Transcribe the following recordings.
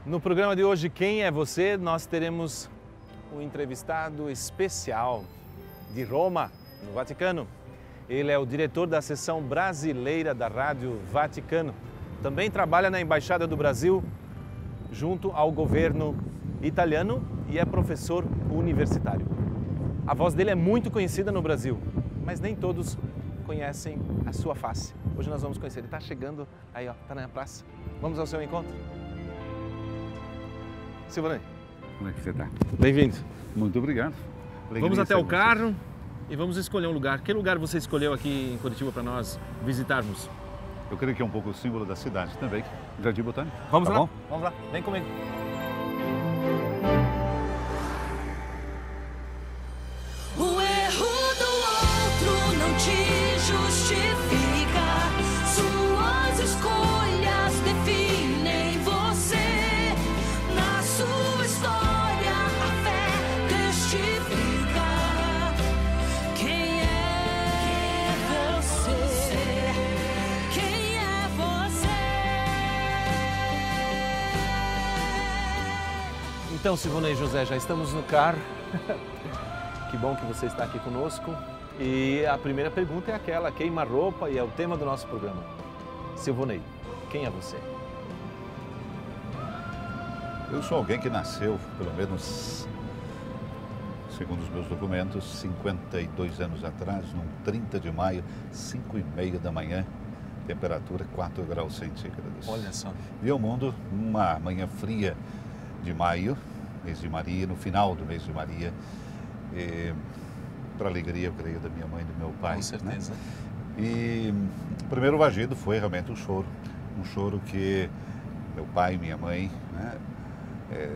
No programa de hoje, Quem é Você? Nós teremos um entrevistado especial de Roma, no Vaticano. Ele é o diretor da seção brasileira da Rádio Vaticano. Também trabalha na Embaixada do Brasil, junto ao governo italiano, e é professor universitário. A voz dele é muito conhecida no Brasil, mas nem todos conhecem a sua face. Hoje nós vamos conhecer. Ele está chegando aí, ó, está na praça. Vamos ao seu encontro? Silvanei. Como é que você está? Bem-vindo. Muito obrigado. Vamos até o carro e vamos escolher um lugar. Que lugar você escolheu aqui em Curitiba para nós visitarmos? Eu creio que é um pouco o símbolo da cidade também, Jardim Botânico. Vamos tá lá? Bom? Vamos lá, vem comigo. O erro do outro não te justifica. Suas escolhas definem você. Na sua história a fé testifica. Quem é você? Quem é você? Então, Silvanei José, já estamos no carro. Que bom que você está aqui conosco. E a primeira pergunta é aquela, queima-roupa, e é o tema do nosso programa. Silvanei, quem é você? Eu sou alguém que nasceu, pelo menos, segundo os meus documentos, 52 anos atrás, num 30 de maio, 5h30 da manhã, temperatura 4 graus centígrados. Olha só. Vi o mundo numa manhã fria de maio, mês de Maria, no final do mês de Maria, para alegria, eu creio, da minha mãe e do meu pai. Com certeza. Né? E o primeiro agido foi realmente um choro que meu pai e minha mãe, né,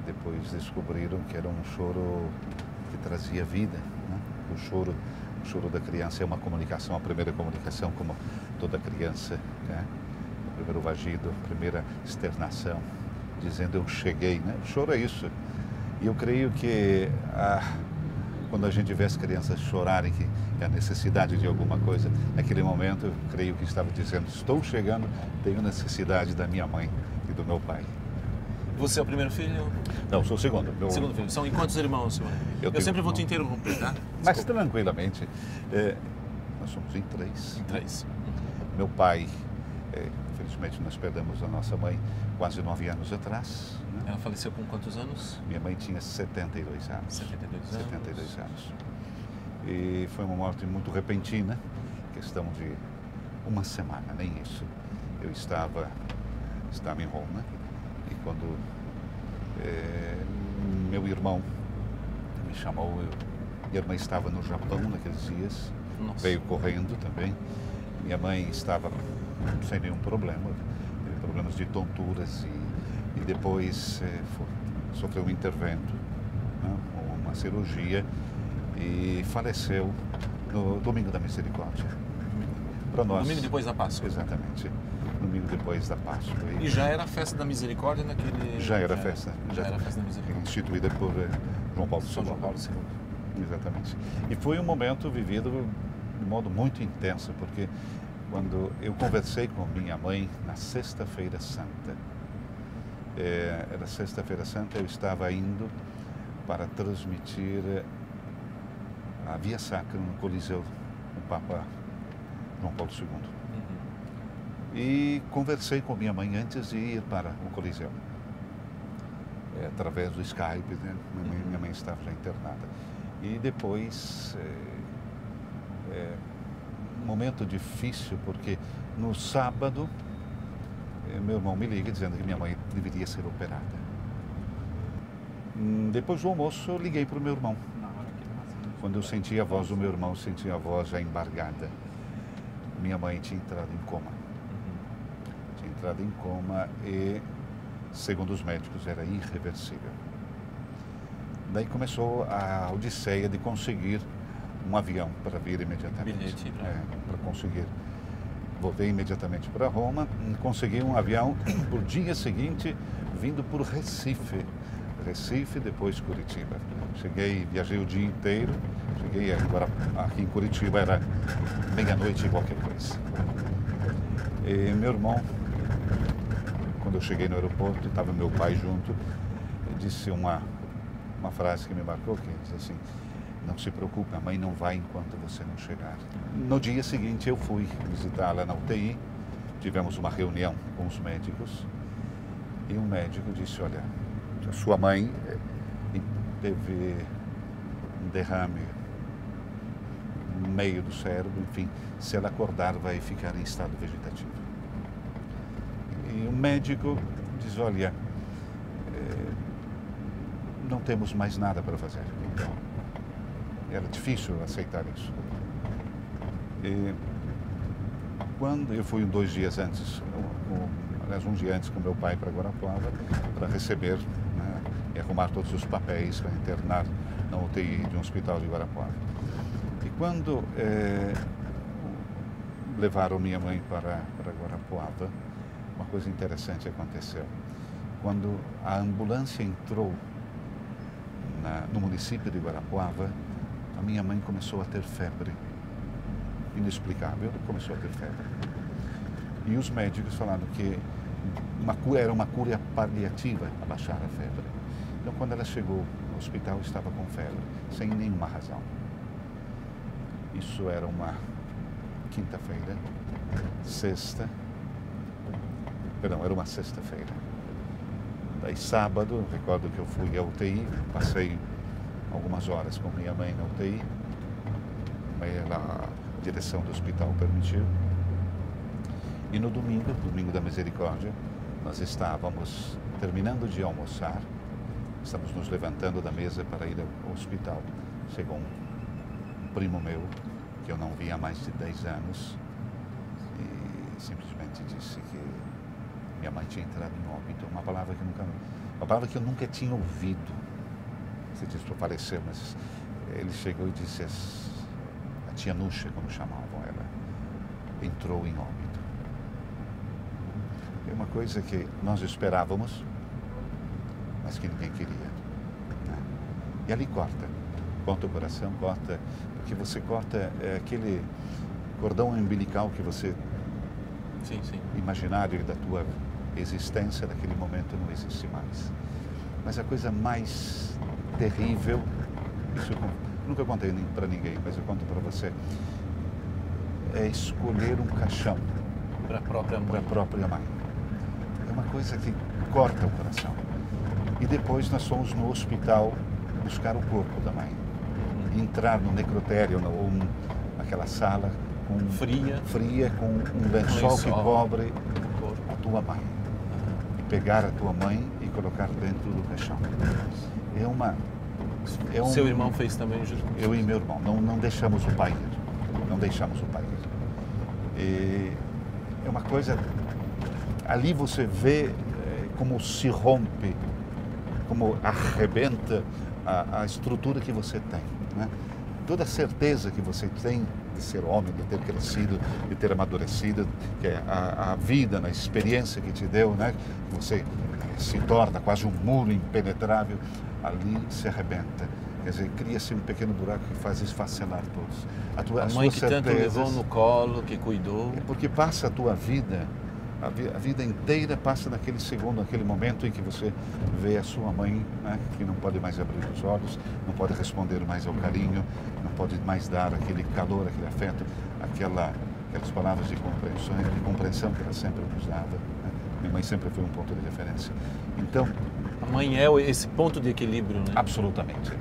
depois descobriram que era um choro que trazia vida. Né? O choro da criança é uma comunicação, a primeira comunicação, como toda criança, né? O primeiro vagido, a primeira externação, dizendo eu cheguei. Né? O choro é isso. E eu creio que quando a gente vê as crianças chorarem, que é a necessidade de alguma coisa, naquele momento eu creio que estava dizendo, estou chegando, tenho necessidade da minha mãe e do meu pai. Você é o primeiro filho? Não, sou o segundo. Segundo filho. São em quantos irmãos, Silvanei? Eu sempre vou te interromper, tá? Mas Desculpa. tranquilamente, nós somos em 3. Em 3. Meu pai, infelizmente nós perdemos a nossa mãe quase 9 anos atrás. Né? Ela faleceu com quantos anos? Minha mãe tinha 72 anos. 72 anos. 72 anos. E foi uma morte muito repentina, questão de uma semana, nem isso. Eu estava em Roma e quando meu irmão me chamou, minha irmã estava no Japão naqueles dias, Nossa. Veio correndo também. Minha mãe estava sem nenhum problema, teve problemas de tonturas e depois sofreu um intervento, né, uma cirurgia e faleceu no Domingo da Misericórdia. Para nós. Domingo depois da Páscoa. Exatamente. Domingo depois da Páscoa. E já era a festa da Misericórdia naquele... Já era a festa. Já era a festa da Misericórdia. Instituída por João Paulo II. São João Paulo II. Exatamente. E foi um momento vivido de modo muito intenso, porque quando eu conversei com minha mãe na Sexta-feira Santa, era Sexta-feira Santa, eu estava indo para transmitir a Via Sacra no Coliseu com o Papa João Paulo II. E conversei com minha mãe antes de ir para o Coliseu, através do Skype, né? Minha mãe estava já internada. E depois, um momento difícil, porque no sábado, meu irmão me liga dizendo que minha mãe deveria ser operada. Depois do almoço, eu liguei para o meu irmão. Quando eu senti a voz do meu irmão, senti a voz já embargada. Minha mãe tinha entrado em coma. Tinha entrado em coma e, segundo os médicos, era irreversível. Daí começou a odisseia de conseguir um avião para vir imediatamente. Bilhete para conseguir. Voltei imediatamente para Roma, consegui um avião por dia seguinte, vindo por Recife. Recife, depois Curitiba. Viajei o dia inteiro, cheguei agora aqui em Curitiba, era meia-noite e qualquer coisa. E meu irmão, quando eu cheguei no aeroporto, estava meu pai junto, ele disse uma frase que me marcou, que diz assim: não se preocupe, a mãe não vai enquanto você não chegar. No dia seguinte eu fui visitá-la na UTI, tivemos uma reunião com os médicos e um médico disse: olha, a sua mãe teve um derrame no meio do cérebro, enfim, se ela acordar vai ficar em estado vegetativo. E o médico diz: olha, não temos mais nada para fazer. Então, era difícil aceitar isso. E quando eu fui 2 dias antes, aliás, um dia antes com meu pai para Guarapuava, para receber, né, e arrumar todos os papéis para internar na UTI de um hospital de Guarapuava. E quando levaram minha mãe para Guarapuava, uma coisa interessante aconteceu. Quando a ambulância entrou no município de Guarapuava, a minha mãe começou a ter febre. Inexplicável, começou a ter febre. E os médicos falaram que era uma cura paliativa abaixar a febre. Então, quando ela chegou no hospital, estava com febre, sem nenhuma razão. Isso era uma quinta-feira, era uma sexta-feira. Daí, sábado, recordo que eu fui à UTI, passei algumas horas com minha mãe na UTI, a direção do hospital permitiu. E no domingo da Misericórdia, nós estávamos terminando de almoçar, estamos nos levantando da mesa para ir ao hospital. Chegou um primo meu, que eu não via há mais de 10 anos, e simplesmente disse que minha mãe tinha entrado em óbito, uma palavra que eu nunca tinha ouvido. Você disse para faleceu, mas ele chegou e disse: a tia Nuxa, como chamavam ela, entrou em óbito. É uma coisa que nós esperávamos, mas que ninguém queria. Né? E ali corta o coração, porque você corta aquele cordão umbilical que você, sim, imaginário da tua existência, naquele momento não existe mais. Mas a coisa mais terrível, isso eu nunca contei para ninguém, mas eu conto para você, é escolher um caixão para a própria mãe. É uma coisa que corta o coração. E depois nós fomos no hospital buscar o corpo da mãe. Entrar no necrotério, ou naquela sala fria, com um lençol que cobre a tua mãe. E pegar a tua mãe e colocar dentro do caixão. Seu irmão fez também junto? Eu e meu irmão. Não deixamos o pai ir. Não deixamos o pai ir. E é uma coisa... Ali você vê como se rompe, como arrebenta a estrutura que você tem. Né? Toda a certeza que você tem de ser homem, de ter crescido, de ter amadurecido, que é a vida, a experiência que te deu, né? Você se torna quase um muro impenetrável, ali se arrebenta. Quer dizer, cria-se um pequeno buraco que faz esfacelar todos. A mãe que tanto levou no colo, que cuidou. É porque passa a tua vida, a vida inteira passa naquele segundo, naquele momento em que você vê a sua mãe, né, que não pode mais abrir os olhos, não pode responder mais ao carinho, não pode mais dar aquele calor, aquele afeto, aquelas palavras de compreensão que ela sempre nos dava. Né? Minha mãe sempre foi um ponto de referência. Então, a mãe é esse ponto de equilíbrio, né? Absolutamente.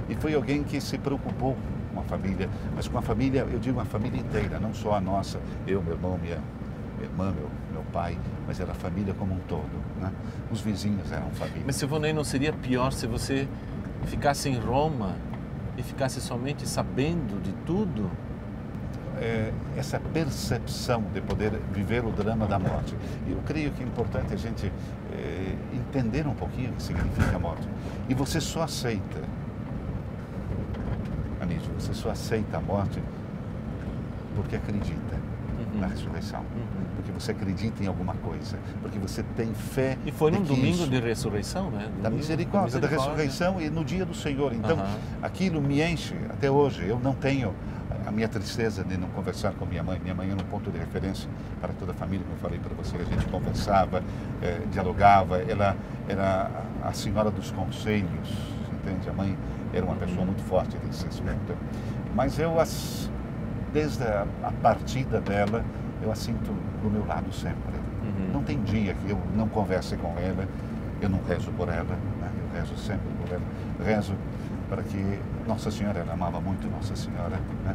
E foi alguém que se preocupou com a família, mas com a família, eu digo uma família inteira, não só a nossa, eu, meu irmão, minha irmã, meu pai, mas era a família como um todo. Né? Os vizinhos eram família. Mas, Silvonei, não seria pior se você ficasse em Roma e ficasse somente sabendo de tudo? Essa percepção de poder viver o drama da morte. Eu creio que é importante a gente entender um pouquinho o que significa a morte. E você só aceita, Anísio, você só aceita a morte porque acredita na ressurreição. Porque você acredita em alguma coisa. Porque você tem fé. E foi num domingo de ressurreição, né? Da misericórdia, da ressurreição e no dia do Senhor. Então, aquilo me enche até hoje. Eu não tenho a minha tristeza de não conversar com minha mãe. Minha mãe era um ponto de referência para toda a família, como eu falei para você. A gente conversava, dialogava. Ela era a senhora dos conselhos, entende? A mãe era uma pessoa muito forte nesse aspecto. Mas desde a partida dela, eu a sinto do meu lado sempre. Não tem dia que eu não converse com ela, eu não rezo por ela, né? Eu rezo sempre por ela. Rezo para que Nossa Senhora, ela amava muito Nossa Senhora, né?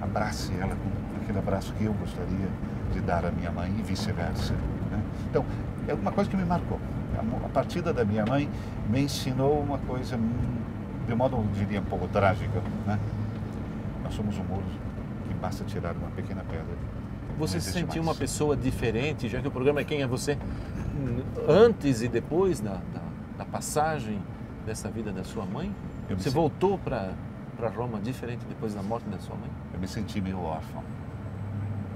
Abrace ela com aquele abraço que eu gostaria de dar à minha mãe e vice-versa, né? Então, é uma coisa que me marcou. A partida da minha mãe me ensinou uma coisa, de modo, eu diria, um pouco trágica, né? Nós somos um muro que basta tirar uma pequena pedra. Você se sentiu uma pessoa diferente, já que o programa é Quem é Você, antes e depois da passagem dessa vida da sua mãe? Você voltou para Roma diferente depois da morte da sua mãe? Eu me senti meio órfão.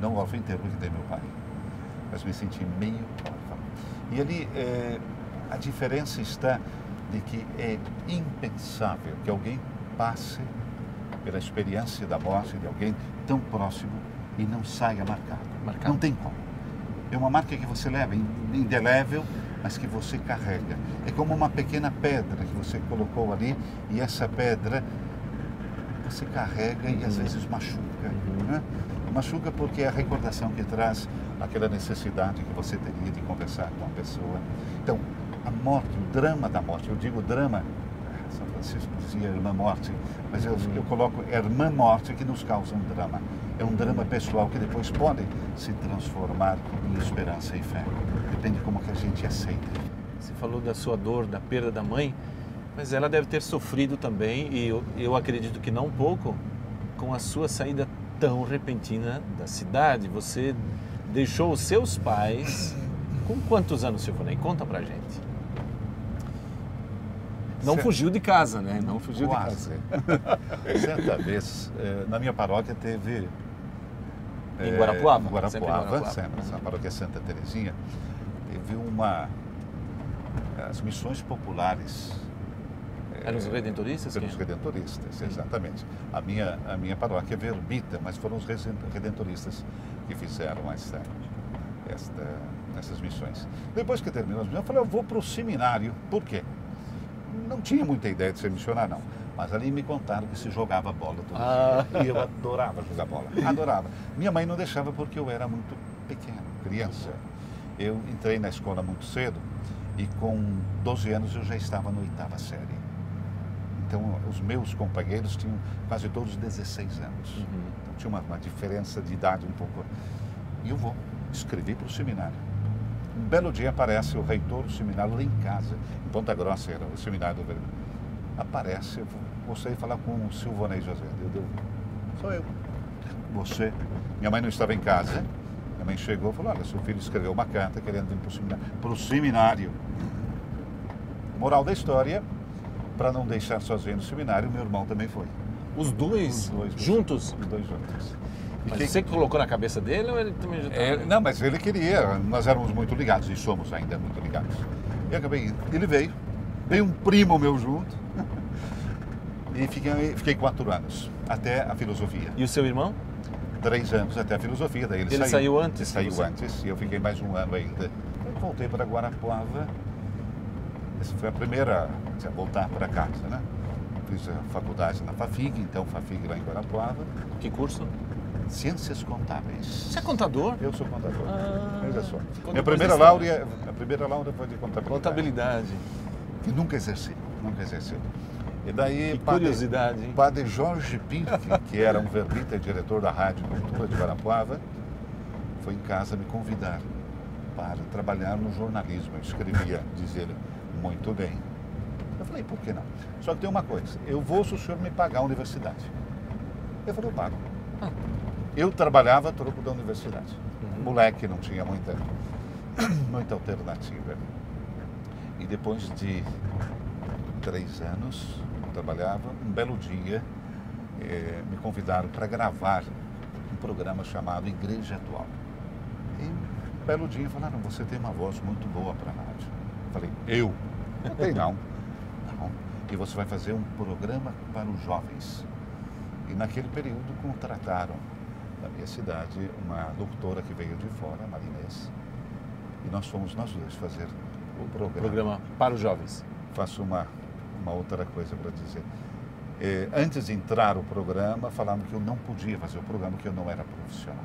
Não órfão inteiro, porque tem meu pai, mas me senti meio órfão. E ali a diferença está de que é impensável que alguém passe pela experiência da morte de alguém tão próximo e não saia marcado. Não tem como. É uma marca que você leva, indelével, mas que você carrega. É como uma pequena pedra que você colocou ali, e essa pedra você carrega e às vezes machuca. Né? Machuca porque é a recordação que traz aquela necessidade que você teria de conversar com a pessoa. Então, a morte, o drama da morte, eu digo drama, São Francisco dizia irmã morte, mas eu coloco irmã morte que nos causa um drama. É um drama pessoal que depois pode se transformar em esperança e fé. Depende como que a gente aceita. Você falou da sua dor, da perda da mãe, mas ela deve ter sofrido também, e eu acredito que não pouco, com a sua saída tão repentina da cidade. Você deixou os seus pais com quantos anos, seu Vonei? Conta pra gente. Não fugiu de casa, né? Não fugiu de casa. Certa vez, na minha paróquia teve... Em Guarapuava? Em Guarapuava, sempre. Na paróquia Santa Terezinha, teve as missões populares. Eram os redentoristas? Pelos redentoristas, exatamente. A minha paróquia é verbita, mas foram os redentoristas que fizeram essas missões. Depois que terminou as missões, eu falei, eu vou para o seminário. Por quê? Não tinha muita ideia de ser missionário, não. Mas ali me contaram que se jogava bola todo dia. E eu adorava jogar bola. Adorava. Minha mãe não deixava porque eu era muito pequeno, criança. Eu entrei na escola muito cedo e com 12 anos eu já estava na 8ª série. Então, os meus companheiros tinham quase todos 16 anos. Então, tinha uma diferença de idade um pouco. E eu vou escrever para o seminário. Um belo dia aparece o reitor do seminário lá em casa, em Ponta Grossa, era o seminário do Vermelho. Aparece, eu gostaria de falar com o Silvonei José. Sou eu. Você? Minha mãe não estava em casa. Minha mãe chegou e falou, olha, seu filho escreveu uma carta querendo vir para o seminário. Para o seminário. Moral da história, para não deixar sozinho no seminário, meu irmão também foi. Os dois juntos? Os dois juntos. Mas você que colocou na cabeça dele ou ele também já estava... Não, mas ele queria, nós éramos muito ligados e somos ainda muito ligados. E acabei, ele veio um primo meu junto e fiquei 4 anos, até a filosofia. E o seu irmão? 3 anos até a filosofia, daí ele saiu antes? Ele saiu antes e eu fiquei mais 1 ano ainda. Eu voltei para Guarapuava, essa foi a primeira, voltar para casa, né? Fiz a faculdade na FAFIG, então FAFIG lá em Guarapuava. Que curso? Ciências Contábeis. Você é contador? Eu sou contador. Veja só. A primeira laura foi de contabilidade. Contabilidade. Que nunca exerci. E daí, que curiosidade, hein? O padre Jorge Pirque, que era um verbita e diretor da Rádio Cultura de Guarapuava, foi em casa me convidar para trabalhar no jornalismo. Eu escrevia, diz ele, muito bem. Eu falei, por que não? Só que tem uma coisa, eu vou se o senhor me pagar a universidade. Eu falei, eu pago. Eu trabalhava a troco da universidade. Moleque, não tinha muita alternativa. E depois de 3 anos, eu trabalhava, um belo dia, me convidaram para gravar um programa chamado Igreja Atual. E um belo dia falaram, você tem uma voz muito boa para a rádio. Eu falei, eu? Não tem não. Não. E você vai fazer um programa para os jovens. E naquele período contrataram na minha cidade uma locutora que veio de fora, a Marinês, e nós fomos nós dois fazer o Programa para os jovens. Faço uma outra coisa para dizer. Antes de entrar o programa, falaram que eu não podia fazer o programa, que eu não era profissional.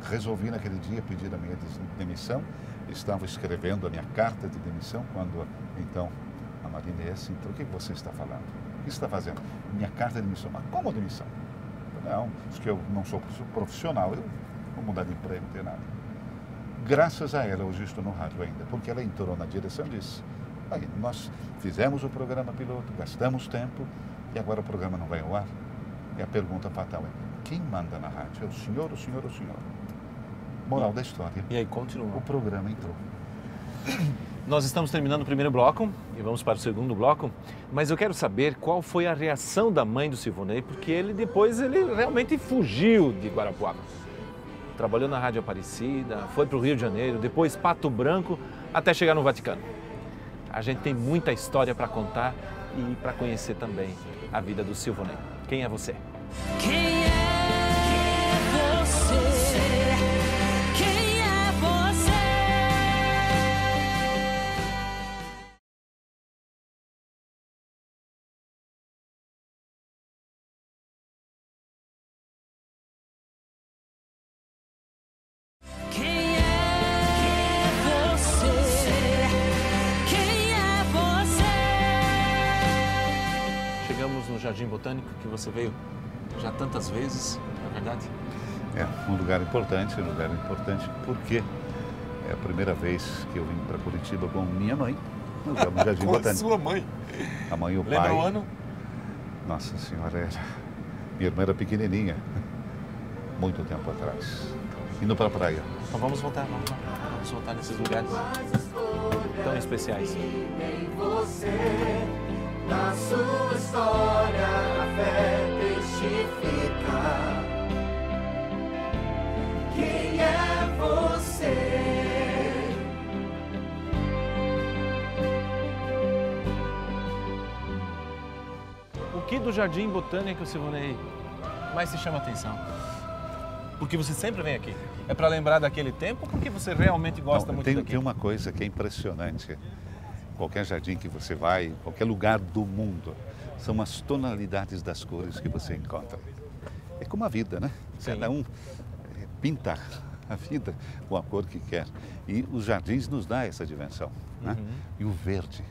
Resolvi naquele dia pedir a minha demissão, estava escrevendo a minha carta de demissão, quando então a Marinês entrou. O que você está falando? O que você está fazendo? Minha carta de demissão. Mas como demissão? Não, diz que eu não sou profissional, eu vou mudar de emprego, não tem nada. Graças a ela, hoje estou no rádio ainda, porque ela entrou na direção e disse, aí, nós fizemos o programa piloto, gastamos tempo e agora o programa não vai ao ar. E a pergunta fatal é, quem manda na rádio? É o senhor, o senhor, o senhor? Moral da história. E aí continua. O programa entrou. Nós estamos terminando o primeiro bloco e vamos para o segundo bloco, mas eu quero saber qual foi a reação da mãe do Silvonei, porque ele realmente fugiu de Guarapuava. Trabalhou na Rádio Aparecida, foi para o Rio de Janeiro, depois Pato Branco, até chegar no Vaticano. A gente tem muita história para contar e para conhecer também a vida do Silvonei. Quem é você? Quem é você? Quem é você? Quem é você? Quem é você? Chegamos no Jardim Botânico, que você veio já tantas vezes, não é verdade? É um lugar importante porque é a primeira vez que eu vim para Curitiba com minha mãe. Nós vamos no Jardim Com a Botânico. sua mãe. A mãe e o pai. Lembra o ano? Nossa Senhora, minha irmã era pequenininha, muito tempo atrás. Indo para a praia. Então vamos voltar nesses lugares tão especiais. Em você, na sua história, a fé testifica. Quem é você? O que do Jardim Botânico, Silvonei, mais te chama a atenção? Porque você sempre vem aqui. É para lembrar daquele tempo ou porque você realmente gosta muito daqui? Tem uma coisa que é impressionante. Qualquer jardim que você vai, qualquer lugar do mundo, são as tonalidades das cores que você encontra. É como a vida, né? Sim. Cada um pinta a vida com a cor que quer. E os jardins nos dão essa dimensão. Né? E o verde.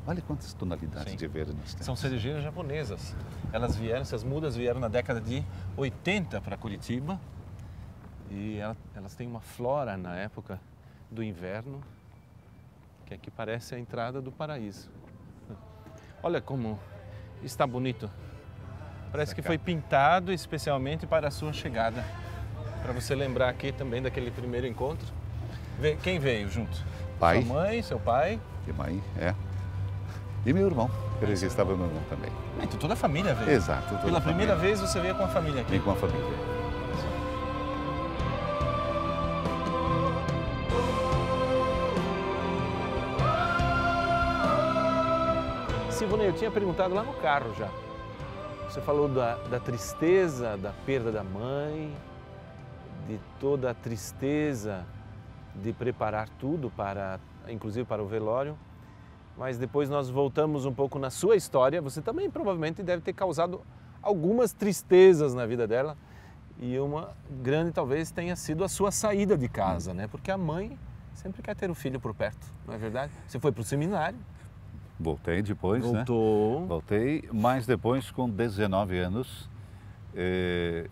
Olha quantas tonalidades Sim. de verde nós temos. São cerejeiras japonesas. Elas vieram, essas mudas vieram na década de 80 para Curitiba. E elas têm uma flora na época do inverno, que aqui parece a entrada do paraíso. Olha como está bonito. Parece que foi pintado especialmente para a sua chegada. Para você lembrar aqui também daquele primeiro encontro. Quem veio junto? Pai. Sua mãe, seu pai? E mãe, E meu irmão, que estava meu irmão também. Então toda a família veio. Exato. toda Pela a família. primeira vez você veio com a família aqui. Vem com a família. Silvonei, eu tinha perguntado lá no carro já. Você falou da tristeza, da perda da mãe, de toda a tristeza de preparar tudo inclusive para o velório. Mas depois nós voltamos um pouco na sua história. Você também provavelmente deve ter causado algumas tristezas na vida dela. E uma grande talvez tenha sido a sua saída de casa, né? Porque a mãe sempre quer ter o filho por perto, não é verdade? Você foi para o seminário. Voltei depois, Voltou. né? Voltei, mas depois, com 19 anos,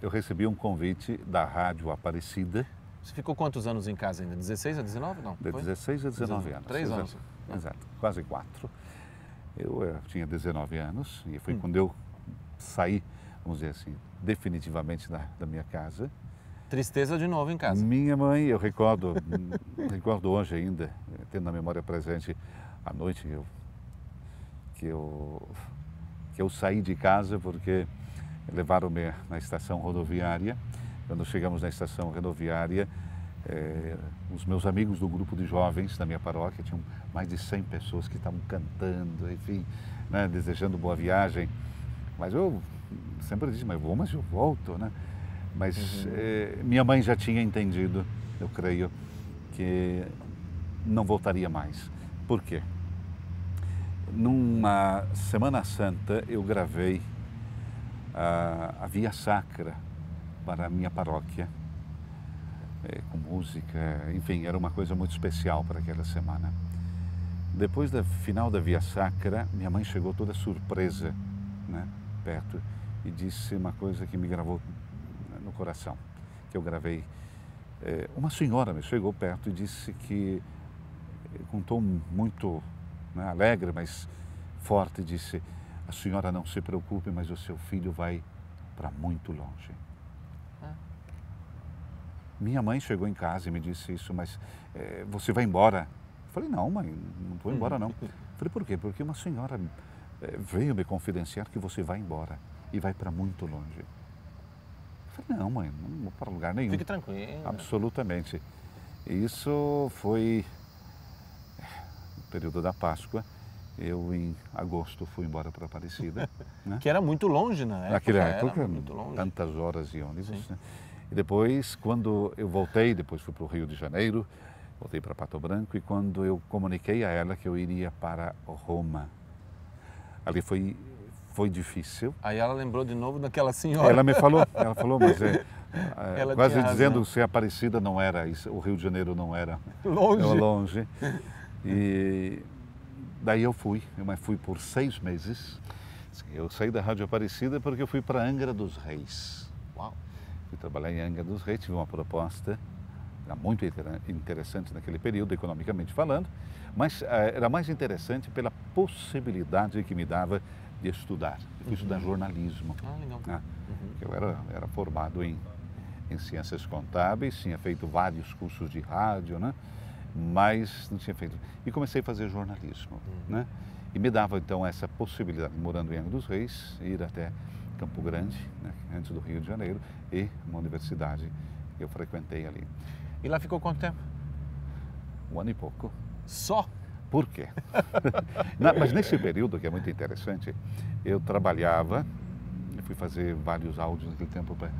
eu recebi um convite da Rádio Aparecida. Você ficou quantos anos em casa ainda? 16 a 19? Não, De foi? 16 a 19 anos. 3 anos. Exato, quase 4. Eu tinha 19 anos e foi quando eu saí, vamos dizer assim, definitivamente da minha casa. Tristeza de novo em casa. Minha mãe, eu recordo hoje ainda, tendo na memória presente, à noite que eu saí de casa porque levaram-me na estação rodoviária. Quando chegamos na estação rodoviária, os meus amigos do grupo de jovens da minha paróquia, tinham mais de 100 pessoas que estavam cantando, enfim, né, desejando boa viagem. Mas eu sempre disse, mas eu volto, né? Mas minha mãe já tinha entendido, eu creio, que não voltaria mais. Por quê? Numa Semana Santa eu gravei a Via Sacra para a minha paróquia, com música, enfim, era uma coisa muito especial para aquela semana. Depois do final da Via Sacra, minha mãe chegou toda surpresa, né, perto, e disse uma coisa que me gravou no coração, que eu gravei. Uma senhora me chegou perto e disse que, com um tom muito, né, alegre, mas forte, disse: a senhora não se preocupe, mas o seu filho vai para muito longe. Minha mãe chegou em casa e me disse isso, mas você vai embora? Eu falei, não, mãe, não vou embora não. Eu falei, por quê? Porque uma senhora veio me confidenciar que você vai embora e vai para muito longe. Eu falei, não, mãe, não vou para lugar nenhum. Fique tranquilo. Absolutamente. Isso foi no período da Páscoa. Eu, em agosto, fui embora para Aparecida. Né? Que era muito longe na época. Naquela época, era muito longe. tantas horas de ônibus. Né? E depois, quando eu voltei, depois fui para o Rio de Janeiro, voltei para Pato Branco, e quando eu comuniquei a ela que eu iria para Roma, ali foi difícil. Aí ela lembrou de novo daquela senhora. Ela falou, mas Ela quase tinha dizendo razão. que Aparecida não era isso, o Rio de Janeiro não era Longe. longe. E daí eu fui, mas fui por 6 meses. Eu saí da Rádio Aparecida porque eu fui para Angra dos Reis. Uau. Fui trabalhar em Angra dos Reis, tive uma proposta muito interessante naquele período, economicamente falando, mas era mais interessante pela possibilidade que me dava de estudar. Eu fui estudar jornalismo. Legal. Eu era formado em ciências contábeis, tinha feito vários cursos de rádio, né? Mas não tinha feito. E comecei a fazer jornalismo, né? E me dava então essa possibilidade, morando em Angra dos Reis, ir até Campo Grande, né, antes do Rio de Janeiro, e uma universidade que eu frequentei ali. E lá ficou quanto tempo? 1 ano e pouco. Só? Por quê? Mas nesse período, que é muito interessante, eu trabalhava, eu fui fazer vários áudios naquele tempo para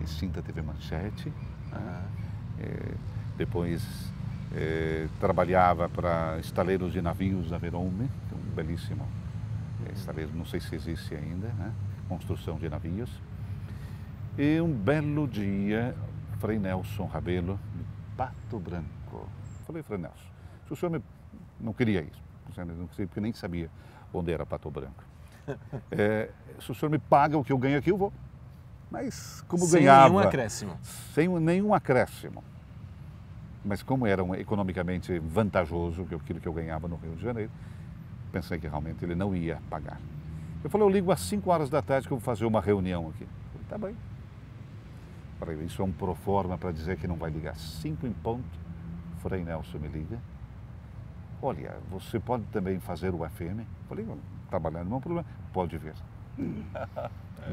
Cinta TV Manchete, depois trabalhava para estaleiros de navios da Verome, que é um belíssimo estaleiro, não sei se existe ainda, né? Construção de navios. E um belo dia, Frei Nelson Rabelo, de Pato Branco. Falei, Frei Nelson, se o senhor não queria isso, não queria, porque nem sabia onde era Pato Branco. Se o senhor me paga o que eu ganho aqui, eu vou. Mas como ganhava... Sem nenhum acréscimo. Sem nenhum acréscimo. Mas como era economicamente vantajoso aquilo que eu ganhava no Rio de Janeiro, pensei que realmente ele não ia pagar. Eu falei, eu ligo às 5 horas da tarde que eu vou fazer uma reunião aqui. Eu falei, tá bem. Falei, isso é um proforma para dizer que não vai ligar. 5 em ponto, Frei Nelson me liga. Olha, você pode também fazer o FM? Eu falei, trabalhando não é um problema, pode vir.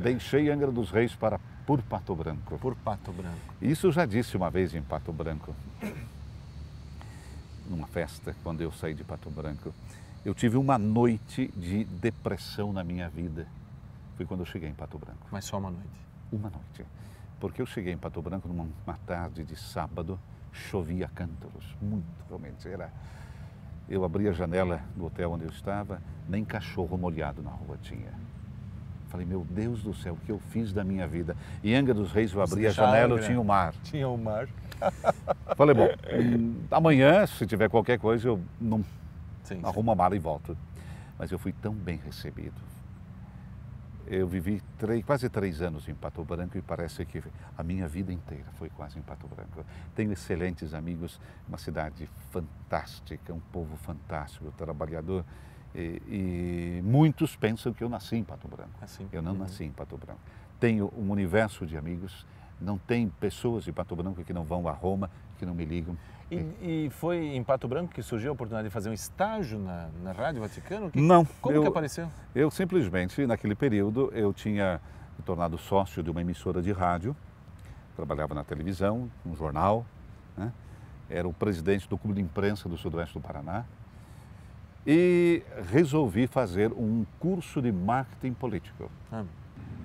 Deixei Angra dos Reis por Pato Branco. Por Pato Branco. Isso eu já disse uma vez em Pato Branco, numa festa, quando eu saí de Pato Branco. Eu tive uma noite de depressão na minha vida. Foi quando eu cheguei em Pato Branco. Mas só uma noite? Uma noite. Porque eu cheguei em Pato Branco numa tarde de sábado, chovia cântaros, muito realmente. Eu abri a janela do hotel onde eu estava, nem cachorro molhado na rua tinha. Falei, meu Deus do céu, o que eu fiz da minha vida? Em Angra dos Reis, eu abri a janela, eu tinha o mar. Tinha o mar. Falei, bom, amanhã, se tiver qualquer coisa, eu não arrumo a mala e volto. Mas eu fui tão bem recebido. Eu vivi quase 3 anos em Pato Branco e parece que a minha vida inteira foi quase em Pato Branco. Tenho excelentes amigos, uma cidade fantástica, um povo fantástico, trabalhador. E muitos pensam que eu nasci em Pato Branco. Eu não nasci em Pato Branco. Tenho um universo de amigos, não tem pessoas de Pato Branco que não vão a Roma, que não me ligam. E foi em Pato Branco que surgiu a oportunidade de fazer um estágio na Rádio Vaticano? Não. Como que apareceu? Eu simplesmente, naquele período, eu tinha me tornado sócio de uma emissora de rádio, trabalhava na televisão, um jornal, né? Era o presidente do Clube de Imprensa do Sudoeste do Paraná. e resolvi fazer um curso de marketing político.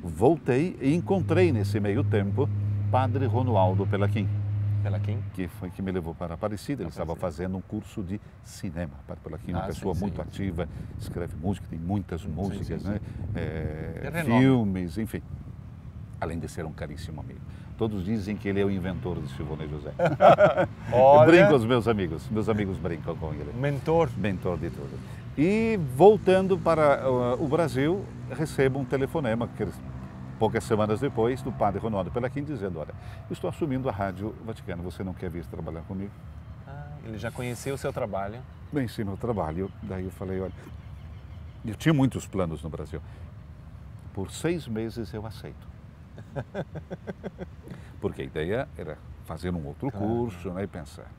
Voltei e encontrei nesse meio tempo Padre Romualdo Pelaquim, que foi que me levou para Aparecida. Ele estava fazendo um curso de cinema. Padre Pelaquim é uma pessoa muito ativa, escreve música, tem muitas músicas, né? Filmes, enfim. Além de ser um caríssimo amigo. Todos dizem que ele é o inventor de Silvonei José. Olha. Brinco os meus amigos brincam com ele. Mentor. Mentor de tudo. E voltando para o Brasil, recebo um telefonema, poucas semanas depois, do Padre Romualdo Pelaquim, dizendo: olha, eu estou assumindo a Rádio Vaticano, você não quer vir trabalhar comigo? Ele já conhecia o seu trabalho. Conheci meu trabalho. Daí eu falei: olha, eu tinha muitos planos no Brasil. Por 6 meses eu aceito. Porque a ideia era fazer um outro curso, né, e pensar.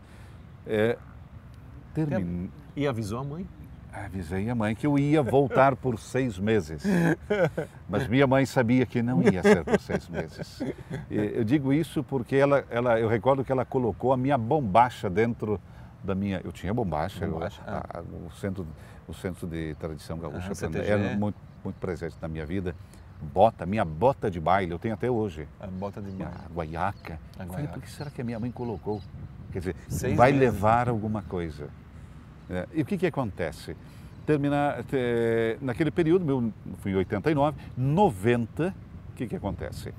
E avisou a mãe? Avisei a mãe que eu ia voltar por 6 meses. Mas minha mãe sabia que não ia ser por 6 meses. Eu digo isso porque eu recordo que ela colocou a minha bombacha dentro da minha... Eu tinha bombacha. O centro de tradição gaúcha era muito, muito presente na minha vida. Minha bota de baile, eu tenho até hoje. A bota de baile. A guaiaca. Falei, por que será que a minha mãe colocou? Quer dizer, 6 vai meses. levar alguma coisa. E o que acontece? Naquele período, fui em 89, 90, o que acontece?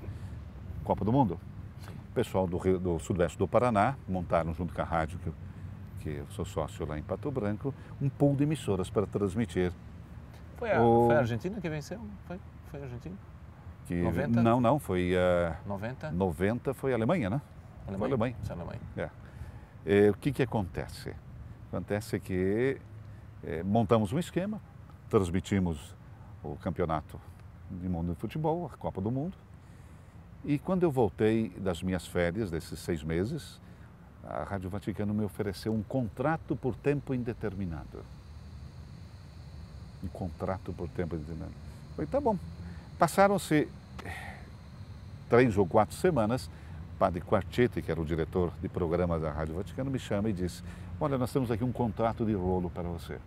Copa do Mundo. O pessoal do Sudoeste do Paraná montaram, junto com a rádio, que eu sou sócio lá em Pato Branco, um pool de emissoras para transmitir. Foi a Argentina que venceu? Foi a Argentina? 90? Não, foi... 90? 90 foi a Alemanha, né? Alemanha? Foi a Alemanha. Isso é a Alemanha. O que acontece? Acontece que montamos um esquema, transmitimos o campeonato do mundo de futebol, a Copa do Mundo, e quando eu voltei das minhas férias, desses 6 meses, a Rádio Vaticano me ofereceu um contrato por tempo indeterminado. Um contrato por tempo indeterminado. Falei, tá bom. Passaram-se 3 ou 4 semanas, o Padre Quarchetti, que era o diretor de programa da Rádio Vaticano, me chama e diz: olha, nós temos aqui um contrato de rolo para você.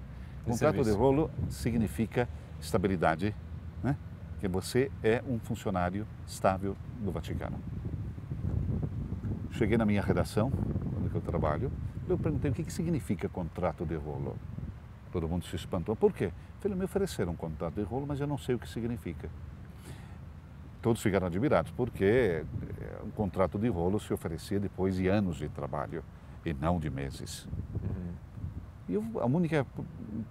Contrato de rolo significa estabilidade, né? Que você é um funcionário estável do Vaticano. Cheguei na minha redação, onde eu trabalho, eu perguntei o que significa contrato de rolo. Todo mundo se espantou. Por quê? Falei, me ofereceram um contrato de rolo, mas eu não sei o que significa. Todos ficaram admirados, porque um contrato de rolo se oferecia depois de anos de trabalho e não de meses. E a única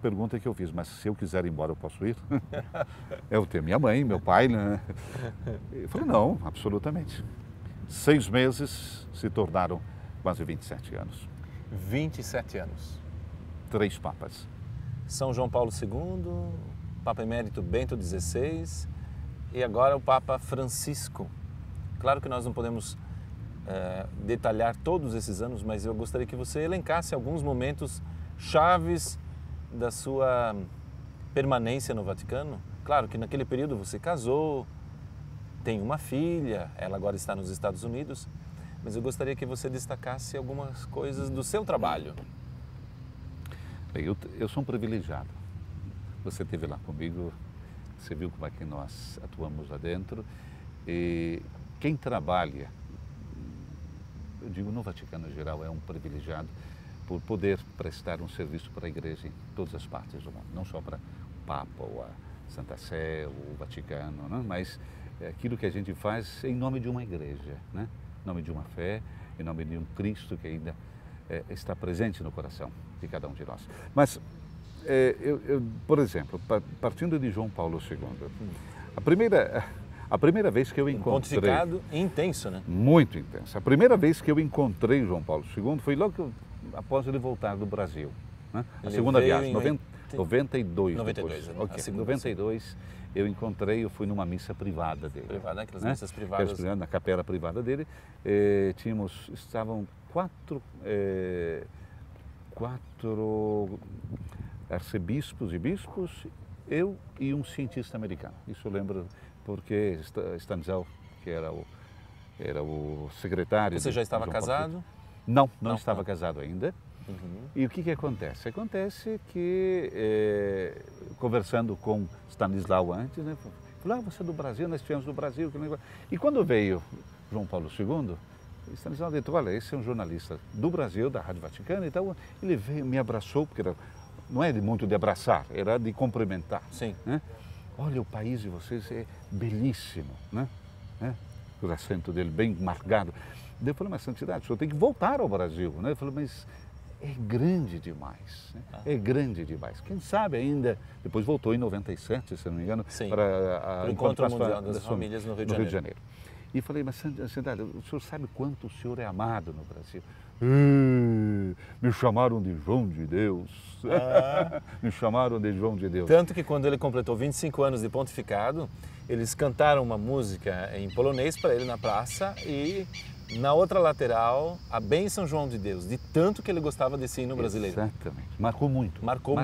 pergunta que eu fiz: mas se eu quiser ir embora, eu posso ir? Eu tenho minha mãe, meu pai, né? Eu falei, não, absolutamente. 6 meses se tornaram quase 27 anos. 27 anos. 3 papas. São João Paulo II, Papa Emérito Bento XVI e agora o Papa Francisco. Claro que nós não podemos detalhar todos esses anos, mas eu gostaria que você elencasse alguns momentos chaves da sua permanência no Vaticano. Claro que naquele período você casou, tem uma filha, ela agora está nos Estados Unidos, mas eu gostaria que você destacasse algumas coisas do seu trabalho. Eu sou um privilegiado. Você esteve lá comigo, você viu como é que nós atuamos lá dentro. E quem trabalha, eu digo no Vaticano em geral, é um privilegiado por poder prestar um serviço para a Igreja em todas as partes do mundo. Não só para o Papa, ou a Santa Sé, ou o Vaticano, né? Mas aquilo que a gente faz em nome de uma Igreja, né? Em nome de uma fé, em nome de um Cristo que ainda está presente no coração de cada um de nós. Mas, por exemplo, partindo de João Paulo II, a primeira vez que eu encontrei... Pontificado intenso, né? Muito intenso. A primeira vez que eu encontrei João Paulo II foi logo após ele voltar do Brasil, né? A segunda viagem, 92. 92, né? Okay. 92, eu fui numa missa privada dele. Privada, aquelas né? missas privadas. Na capela privada dele, estavam 4 arcebispos e bispos, eu e um cientista americano. Isso eu lembro porque Stanzel, que era o secretário... Você já estava casado? Não estava casado ainda. E o que acontece? Acontece que, conversando com Stanislau antes, né, falou, você é do Brasil, nós tivemos do Brasil. E quando veio João Paulo II, Stanislau disse, olha, esse é um jornalista do Brasil, da Rádio Vaticana, então ele veio, me abraçou, porque não é muito de abraçar, era de cumprimentar. Sim. Né? Olha, o país de vocês é belíssimo, né? O acento dele bem marcado. Daí eu falei, mas santidade, o senhor tem que voltar ao Brasil, né? Eu falei, mas é grande demais, né? É grande demais. Quem sabe ainda, depois voltou em 97, se não me engano, Sim. para o Encontro Mundial das Famílias no Rio de Janeiro. E falei, mas santidade, o senhor sabe quanto o senhor é amado no Brasil? Me chamaram de João de Deus. Me chamaram de João de Deus. Tanto que quando ele completou 25 anos de pontificado, eles cantaram uma música em polonês para ele na praça e na outra lateral, a bênção João de Deus, de tanto que ele gostava desse hino brasileiro. Exatamente. Marcou muito. Marcou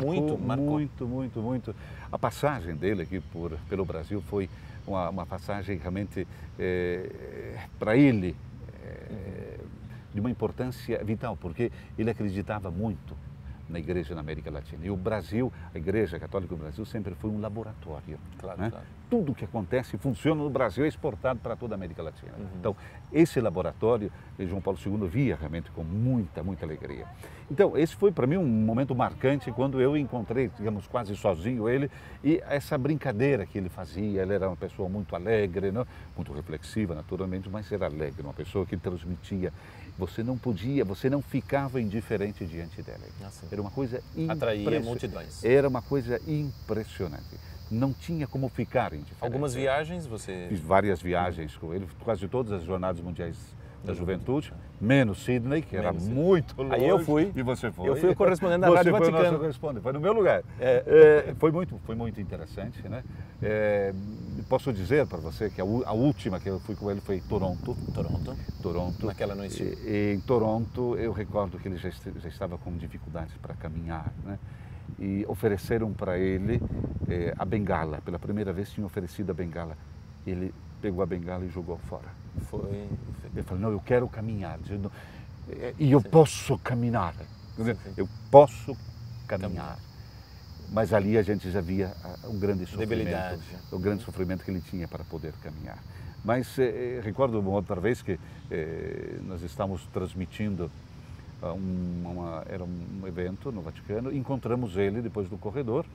muito. A passagem dele aqui pelo Brasil foi uma passagem realmente para ele de uma importância vital, porque ele acreditava muito na igreja na América Latina. E o Brasil, a Igreja Católica do Brasil sempre foi um laboratório. Claro, né? claro. Tudo que acontece e funciona no Brasil é exportado para toda a América Latina. Então, esse laboratório, João Paulo II via realmente com muita alegria. Então, esse foi para mim um momento marcante quando eu encontrei, digamos, quase sozinho ele, e essa brincadeira que ele fazia. Ele era uma pessoa muito alegre, né? Muito reflexiva, naturalmente, mas era alegre, uma pessoa que transmitia. Você não ficava indiferente diante dela. Era uma coisa atraía multidões. Era uma coisa impressionante. Não tinha como ficar indiferente. Algumas viagens você... Fiz várias viagens com ele, quase todas as Jornadas Mundiais da Juventude, menos Sydney, que era muito longe. Aí eu fui. E você foi. Eu fui o correspondente da Rádio Vaticano. Você foi o nosso correspondente, foi no meu lugar. Foi muito interessante, né? Posso dizer para você que a última que eu fui com ele foi em Toronto. Toronto. Naquela não estive. Em Toronto, eu recordo que ele já estava com dificuldades para caminhar, né? E ofereceram para ele a bengala. Pela primeira vez tinham oferecido a bengala. Ele pegou a bengala e jogou fora. Ele falou, não, eu quero caminhar. E eu posso caminhar. Eu posso caminhar. Mas ali a gente já via um grande sofrimento. O grande sofrimento que ele tinha para poder caminhar. Mas recordo uma outra vez que nós estávamos transmitindo era um evento no Vaticano, encontramos ele depois do corredor,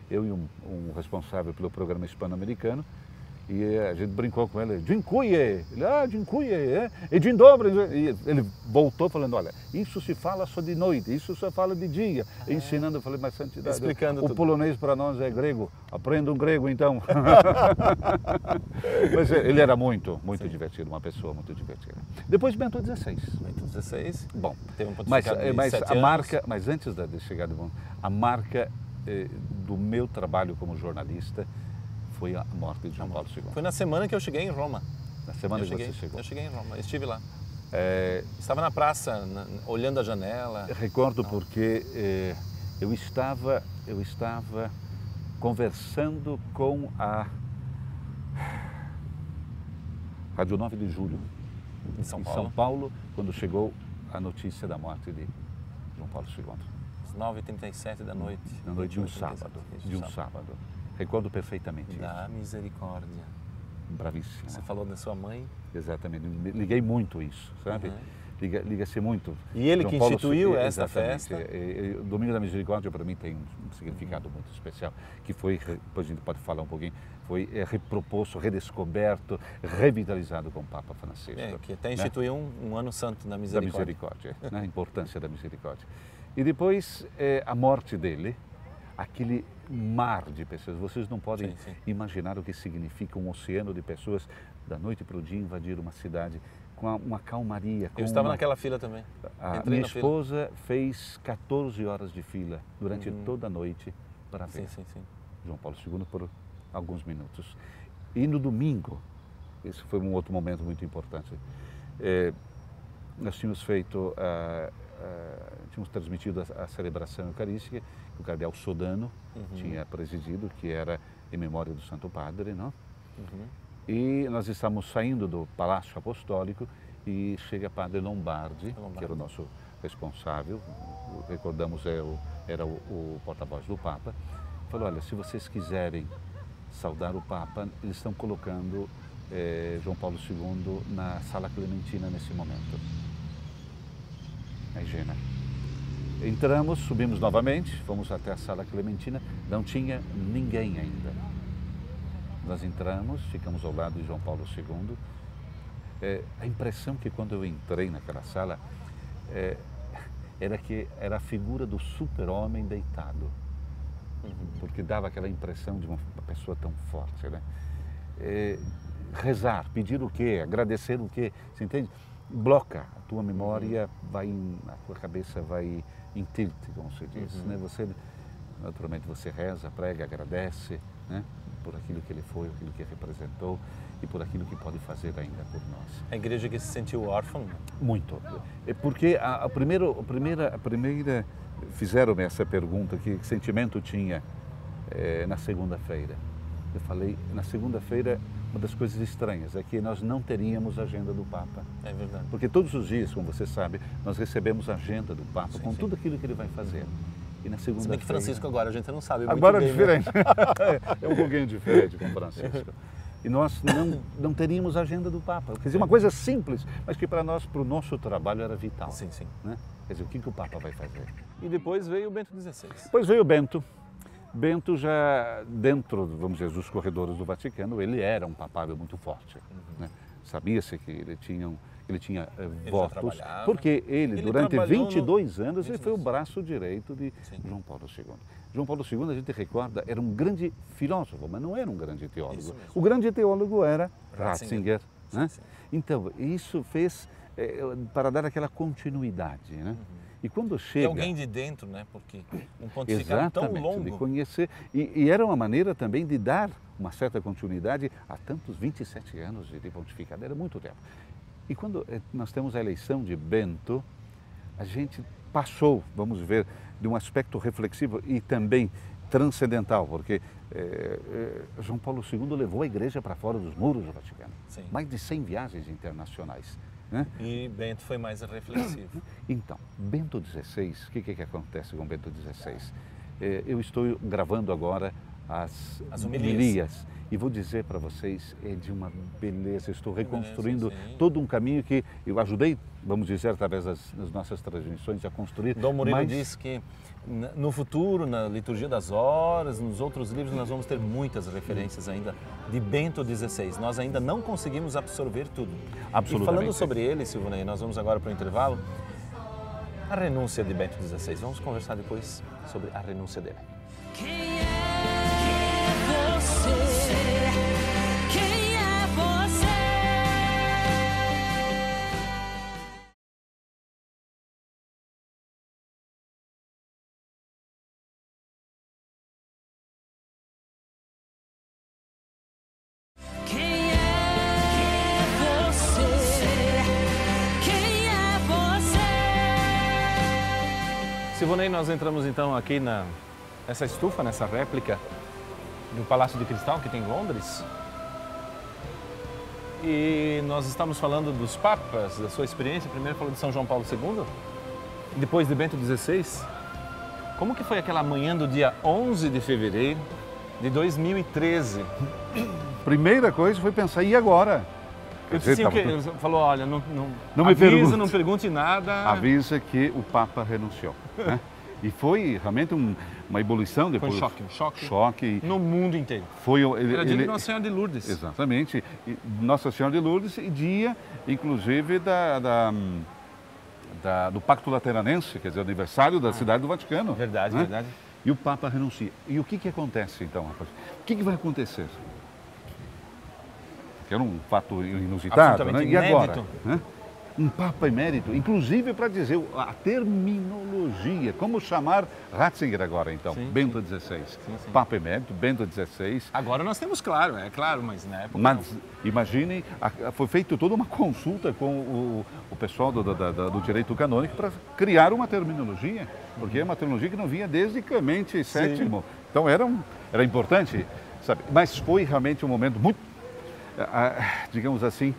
eu e um responsável pelo programa hispano-americano, e a gente brincou com ele, Dziękuję, Dziękuję, e Dzień dobry, e ele voltou falando, olha, isso se fala só de noite, isso só fala de dia, ensinando, eu falei, mas santidade, explicando o tudo. Polonês para nós é grego, aprenda um grego então. Mas ele era muito divertido, uma pessoa muito divertida. Depois Bento XVI. Bento XVI, bom, teve um pontificado de 7 a anos. marca, mas antes de chegar a marca do meu trabalho como jornalista foi a morte de João Paulo II. Foi na semana que eu cheguei em Roma. Na semana que você chegou? Eu cheguei em Roma, estive lá. Estava na praça, olhando a janela. Eu recordo porque eu estava conversando com a Rádio 9 de Julho, Em São em Paulo. São Paulo, quando chegou a notícia da morte de João Paulo II. Às 9h37 da noite. Na noite de um sábado. Recordo perfeitamente Da isso. misericórdia. Bravíssimo. Você falou da sua mãe. Exatamente. Liguei muito isso, sabe? Liga-se muito. E ele João que Paulo instituiu II, esta exatamente. festa. O Domingo da Misericórdia para mim tem um significado muito especial, que foi, depois a gente pode falar um pouquinho, foi reproposto, redescoberto, revitalizado com o Papa Francisco. Que até instituiu um ano santo da misericórdia. Da misericórdia, né? A importância da misericórdia. E depois a morte dele, aquele mar de pessoas. Vocês não podem imaginar o que significa um oceano de pessoas da noite para o dia invadir uma cidade com uma calmaria. Eu estava naquela fila também. A minha esposa fez 14 horas de fila durante toda a noite para ver João Paulo II por alguns minutos. E no domingo, esse foi um outro momento muito importante, nós tínhamos feito, tínhamos transmitido a celebração eucarística, que o cardeal Sodano tinha presidido, que era em memória do Santo Padre, não? E nós estávamos saindo do Palácio Apostólico e chega Padre Lombardi, que era o nosso responsável, recordamos era o porta-voz do Papa, falou, olha, se vocês quiserem saudar o Papa, eles estão colocando João Paulo II na Sala Clementina nesse momento. Imagina. Entramos, subimos novamente, fomos até a Sala Clementina, não tinha ninguém ainda. Nós entramos, ficamos ao lado de João Paulo II. A impressão que quando eu entrei naquela sala era que era a figura do super-homem deitado. Porque dava aquela impressão de uma pessoa tão forte, né? Rezar, pedir o quê? Agradecer o quê? Você entende? Bloca, a tua memória vai, a tua cabeça vai em tilt, como se diz, né? Você, naturalmente, você reza, prega, agradece, né? Por aquilo que ele foi, aquilo que representou e por aquilo que pode fazer ainda por nós. A igreja que se sentiu órfã? Muito. Porque a primeira fizeram-me essa pergunta, que sentimento tinha na segunda-feira. Eu falei, na segunda-feira, uma das coisas estranhas é que nós não teríamos a agenda do Papa. É verdade. Porque todos os dias, como você sabe, nós recebemos a agenda do Papa com tudo aquilo que ele vai fazer. E na segunda-feira... Se bem que Francisco agora a gente não sabe muito agora bem, é diferente. É um pouquinho diferente com Francisco. E nós não teríamos a agenda do Papa. Quer dizer, uma coisa simples, mas que para nós, para o nosso trabalho, era vital. Sim, sim. Né? Quer dizer, o que o Papa vai fazer? E depois veio o Bento XVI. Depois veio o Bento. Bento já dentro, vamos dizer, dos corredores do Vaticano, ele era um papável muito forte. Né? Sabia-se que ele tinha votos, porque ele durante 22 anos, ele foi o braço direito de João Paulo II. João Paulo II, a gente recorda, era um grande filósofo, mas não era um grande teólogo. O grande teólogo era Ratzinger. Né? Então, isso fez para dar aquela continuidade, né? E quando chega... E alguém de dentro, né? Porque um pontificado tão longo... de conhecer. E era uma maneira também de dar uma certa continuidade a tantos 27 anos de pontificado, era muito tempo. E quando nós temos a eleição de Bento, a gente passou, vamos ver, de um aspecto reflexivo e também transcendental, porque João Paulo II levou a igreja para fora dos muros do Vaticano. Sim. Mais de 100 viagens internacionais. Né? E Bento foi mais reflexivo. Então, Bento XVI, o que acontece com Bento XVI? Eu estou gravando agora as homilias e vou dizer para vocês, é de uma beleza, estou reconstruindo todo um caminho que eu ajudei, vamos dizer, através das nossas transmissões a construir. Dom Murilo diz que no futuro, na Liturgia das Horas, nos outros livros, nós vamos ter muitas referências ainda de Bento XVI. Nós ainda não conseguimos absorver tudo. Absolutamente. E falando sobre ele, Silvonei, nós vamos agora para o intervalo. A renúncia de Bento XVI. Vamos conversar depois sobre a renúncia dele. Quem é você? Quem é você? Quem é você? Quem é você? Silvonei, nós entramos então aqui nessa estufa, nessa réplica do Palácio de Cristal que tem em Londres. E nós estamos falando dos papas, da sua experiência. Primeiro falou de São João Paulo II, depois de Bento XVI. Como que foi aquela manhã do dia 11 de fevereiro de 2013? Primeira coisa foi pensar, e agora? Ele falou, olha, não me avisa, pergunte. não pergunte nada. Avisa que o Papa renunciou. Né? E foi realmente uma ebulição depois. Foi um choque. No mundo inteiro. Era dia de Nossa Senhora de Lourdes. Exatamente. Nossa Senhora de Lourdes e dia, inclusive, do Pacto Lateranense, quer dizer, o aniversário da cidade do Vaticano. Verdade, né? verdade. E o Papa renuncia. E o que acontece então, rapaz? O que vai acontecer? Que era um fato inusitado, né? E agora? Né? Um Papa emérito, inclusive para dizer a terminologia, como chamar Ratzinger agora então, Bento XVI. Papa emérito, Bento XVI. Agora nós temos é claro, mas na época... Mas imaginem, foi feita toda uma consulta com o pessoal do direito canônico para criar uma terminologia, porque é uma terminologia que não vinha desde Clemente VII. Então era importante, sabe? Mas foi realmente um momento muito, digamos assim,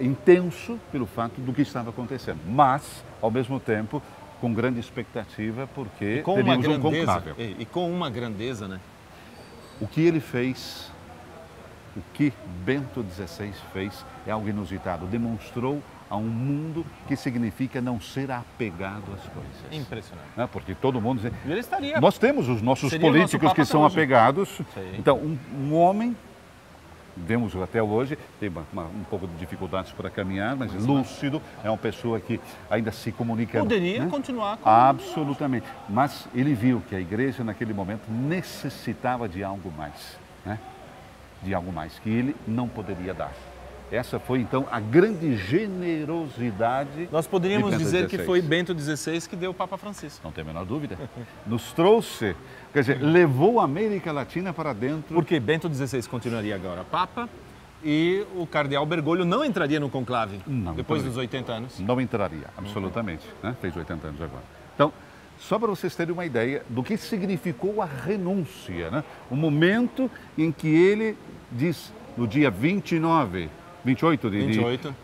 intenso pelo fato do que estava acontecendo. Mas, ao mesmo tempo, com grande expectativa, porque Com uma teríamos um grandeza, conclave. e com uma grandeza, né? O que ele fez, o que Bento XVI fez é algo inusitado. Demonstrou a um mundo que significa não ser apegado às coisas. Impressionante. Né? Porque todo mundo diz, E ele estaria... nós temos os nossos Seria o nosso políticos Papa que são até hoje. apegados. Sim. Então, um homem, vemos até hoje, tem um pouco de dificuldades para caminhar, mas lúcido, é uma pessoa que ainda se comunica. Poderia né? continuar com... Absolutamente. Mas ele viu que a igreja naquele momento necessitava de algo mais, né? De algo mais, que ele não poderia dar. Essa foi, então, a grande generosidade. Nós poderíamos de Bento dizer que XVI. foi Bento XVI que deu o Papa Francisco. Não tem a menor dúvida. Nos trouxe, quer dizer, levou a América Latina para dentro. Porque Bento XVI continuaria agora Papa e o cardeal Bergoglio não entraria no conclave Não depois entraria. dos 80 anos. Não entraria, absolutamente. Né? Fez 80 anos agora. Então, só para vocês terem uma ideia do que significou a renúncia, né? O momento em que ele diz, no dia 28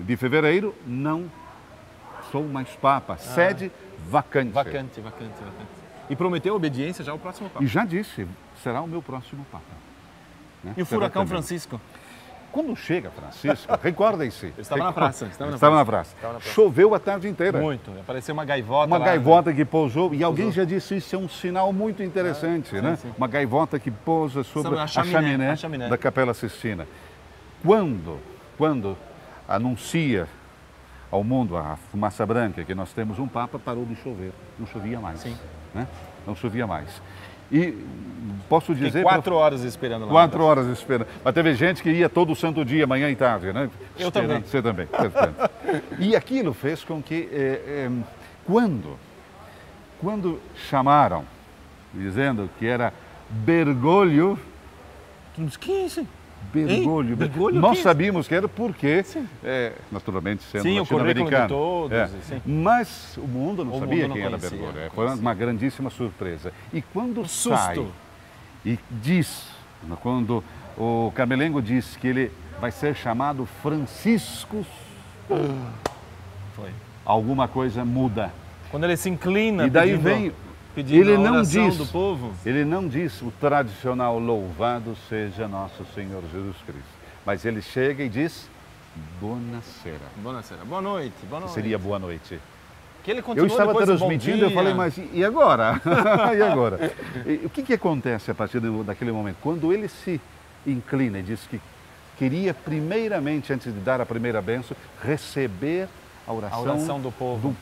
de fevereiro, não sou mais Papa, sede vacante. Vacante. E prometeu obediência já ao próximo Papa. E já disse, será o meu próximo Papa. Né? E o furacão Será também. Francisco? Quando chega Francisco, recordem-se. Estava na praça. Estava na praça. Choveu a tarde inteira. Muito. Apareceu uma gaivota Uma lá, gaivota que pousou, e alguém já disse isso, é um sinal muito interessante, né? sim. Uma gaivota que pousa sobre a a chaminé chaminé da Capela Sistina. Quando anuncia ao mundo a fumaça branca que nós temos um Papa, parou de chover. Não chovia mais. Sim. Né? Não chovia mais. E posso dizer... Fiquei 4 horas esperando lá. 4 horas esperando. Mas teve gente que ia todo santo dia, manhã e tarde, né? Eu também. Você também. E aquilo fez com que, quando chamaram, dizendo que era Bergoglio, Que é isso? Bergoglio, Bergoglio, nós que é? sabíamos que era porque, naturalmente, sendo Sim, o currículo de latino-americano. todos, sim. Mas o mundo não O sabia mundo não quem era conhecia, Bergoglio. não Foi conhecia. uma grandíssima surpresa. E quando Susto. sai e diz, quando o Camelengo diz que ele vai ser chamado Francisco, Foi. alguma coisa muda. Quando ele se inclina E daí pedindo ele a não oração diz, do povo. ele não diz o tradicional louvado seja nosso Senhor Jesus Cristo, mas ele chega e diz buonasera, Boa noite. que seria boa noite. Que ele Eu continuou estava depois um bom transmitindo, dia. eu falei, mas e agora? E agora? E o que acontece a partir daquele momento? Quando ele se inclina e diz que queria primeiramente, antes de dar a primeira bênção, receber a oração do povo.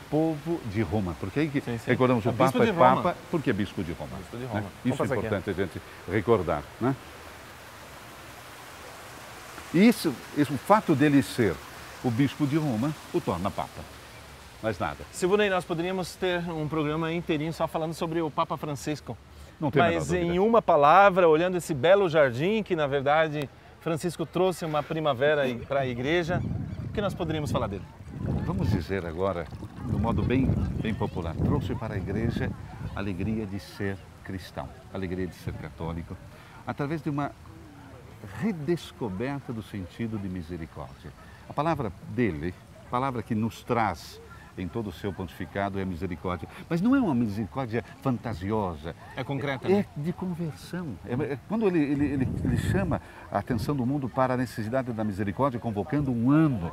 de Roma. Porque aí Sim. recordamos É o bispo Papa de é Roma. Papa, porque é Bispo de Roma. Bispo de Roma. Né? Vamos Isso é passar aqui, importante a gente recordar. Né? E o fato dele ser o Bispo de Roma o torna Papa. Mais nada. Silvonei, nós poderíamos ter um programa inteirinho só falando sobre o Papa Francisco. Não tem a menor Mas dúvida. em uma palavra, olhando esse belo jardim que, na verdade, Francisco trouxe uma primavera para a igreja, o que nós poderíamos falar dele? Vamos dizer agora, de um modo bem popular, trouxe para a igreja a alegria de ser cristão, a alegria de ser católico, através de uma redescoberta do sentido de misericórdia. A palavra dele, a palavra que nos traz em todo o seu pontificado é misericórdia, mas não é uma misericórdia fantasiosa. É concreta, É né? de conversão. Quando ele chama a atenção do mundo para a necessidade da misericórdia, convocando um ano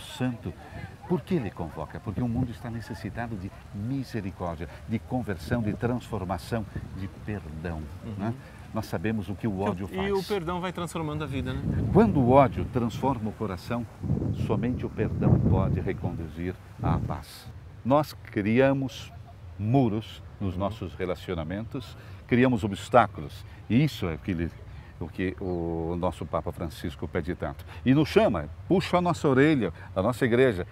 santo. Por que ele convoca? Porque o mundo está necessitado de misericórdia, de conversão, de transformação, de perdão. Né? Nós sabemos o que o ódio faz. E o perdão vai transformando a vida, né? Quando o ódio transforma o coração, somente o perdão pode reconduzir à paz. Nós criamos muros nos nossos relacionamentos, criamos obstáculos, e isso é o que o nosso Papa Francisco pede tanto. E nos chama, puxa a nossa orelha, a nossa igreja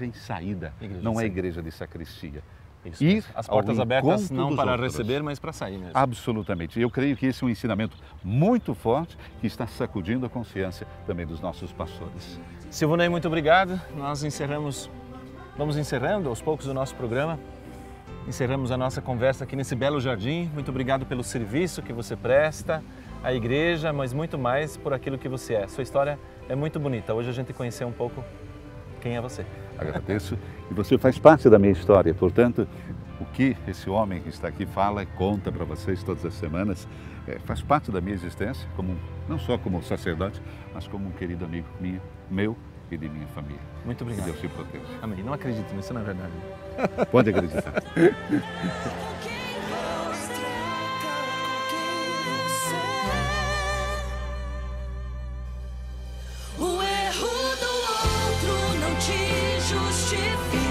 em saída, Igreja não de é saída. igreja de sacristia. Isso Ir mesmo. As portas ao abertas encontro não dos para outros. receber, mas para sair mesmo. Absolutamente. Eu creio que esse é um ensinamento muito forte que está sacudindo a consciência também dos nossos pastores. Silvonei, muito obrigado. Nós vamos encerrando aos poucos o nosso programa. Encerramos a nossa conversa aqui nesse belo jardim. Muito obrigado pelo serviço que você presta à igreja, mas muito mais por aquilo que você é. Sua história é muito bonita. Hoje a gente conheceu um pouco quem é você. Agradeço. E você faz parte da minha história, portanto, O que esse homem que está aqui fala e conta para vocês todas as semanas faz parte da minha existência, não só como sacerdote, mas como um querido amigo meu e de minha família. Muito obrigado. Que Deus te proteja. Amém. Não acredito nisso, não é verdade. Pode acreditar. O erro do outro não te justifica.